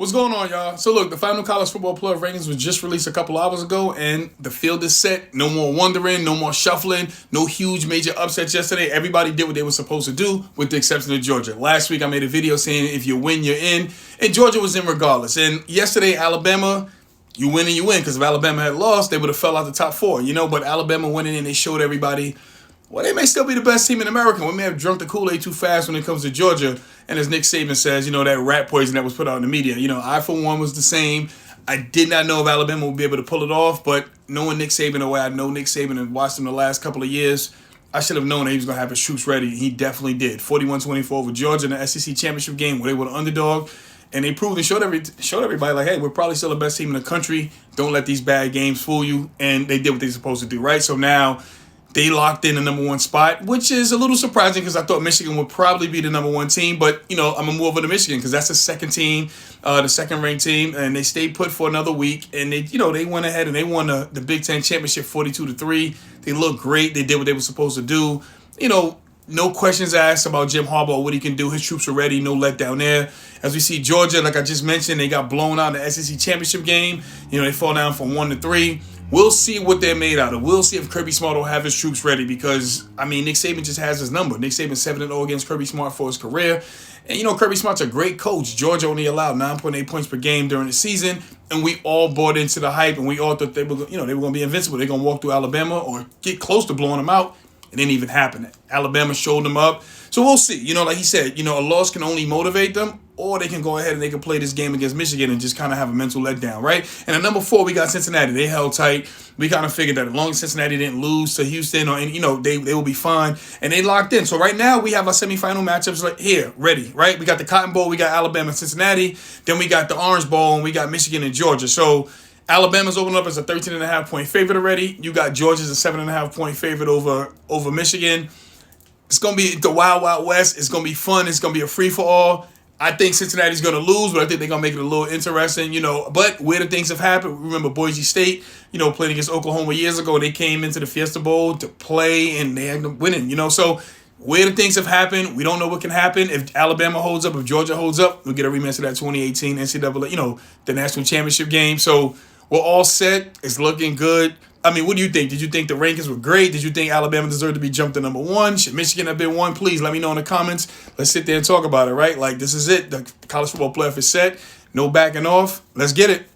What's going on, y'all? So look, the final college football playoff rankings was just released a couple hours ago, and the field is set. No more wondering, no more shuffling, no huge major upsets yesterday. Everybody did what they were supposed to do, with the exception of Georgia. Last week, I made a video saying if you win, you're in, and Georgia was in regardless. And yesterday, Alabama, you win and you win, because if Alabama had lost, they would have fell out the top four, But Alabama went in and they showed everybody, well, they may still be the best team in America. We may have drunk the Kool-Aid too fast when it comes to Georgia. And as Nick Saban says, that rat poison that was put out in the media. I, for one, was the same. I did not know if Alabama would be able to pull it off, but knowing Nick Saban the way I know Nick Saban and watched him the last couple of years, I should have known that he was going to have his troops ready. He definitely did. 41-24 over Georgia in the SEC championship game where they were the underdog. And they proved and showed everybody, like, hey, we're probably still the best team in the country. Don't let these bad games fool you. And they did what they're supposed to do, right? So now they locked in the number one spot, which is a little surprising because I thought Michigan would probably be the number one team. But, I'm going to move over to Michigan because that's the second team, the second-ranked team. And they stayed put for another week. And, they went ahead and they won the Big Ten championship 42-3. They looked great. They did what they were supposed to do. No questions asked about Jim Harbaugh, what he can do. His troops are ready. No letdown there. As we see Georgia, like I just mentioned, they got blown out in the SEC championship game. They fall down from 1-3. We'll see what they're made out of. We'll see if Kirby Smart will have his troops ready because, Nick Saban just has his number. Nick Saban's 7-0 against Kirby Smart for his career. And, Kirby Smart's a great coach. Georgia only allowed 9.8 points per game during the season, and we all bought into the hype, and we all thought they were going to be invincible. They're going to walk through Alabama or get close to blowing them out. It didn't even happen. Alabama showed them up. So we'll see. Like he said, a loss can only motivate them, or they can go ahead and they can play this game against Michigan and just kind of have a mental letdown, right? And at number 4, we got Cincinnati. They held tight. We kind of figured that as long as Cincinnati didn't lose to Houston, they will be fine. And they locked in. So right now, we have our semifinal matchups right here, ready, right? We got the Cotton Bowl. We got Alabama and Cincinnati. Then we got the Orange Bowl, and we got Michigan and Georgia. So Alabama's opened up as a 13.5-point favorite already. You got Georgia's a 7.5-point favorite over Michigan. It's going to be the Wild Wild West. It's going to be fun. It's going to be a free-for-all. I think Cincinnati's going to lose, but I think they're going to make it a little interesting, But weirder things have happened. Remember Boise State, playing against Oklahoma years ago. They came into the Fiesta Bowl to play, and they ended up winning, So weirder things have happened. We don't know what can happen. If Alabama holds up, if Georgia holds up, we'll get a rematch of that 2018 NCAA, the national championship game. So we're all set. It's looking good. What do you think? Did you think the rankings were great? Did you think Alabama deserved to be jumped to number 1? Should Michigan have been 1? Please let me know in the comments. Let's sit there and talk about it, right? Like, this is it. The college football playoff is set. No backing off. Let's get it.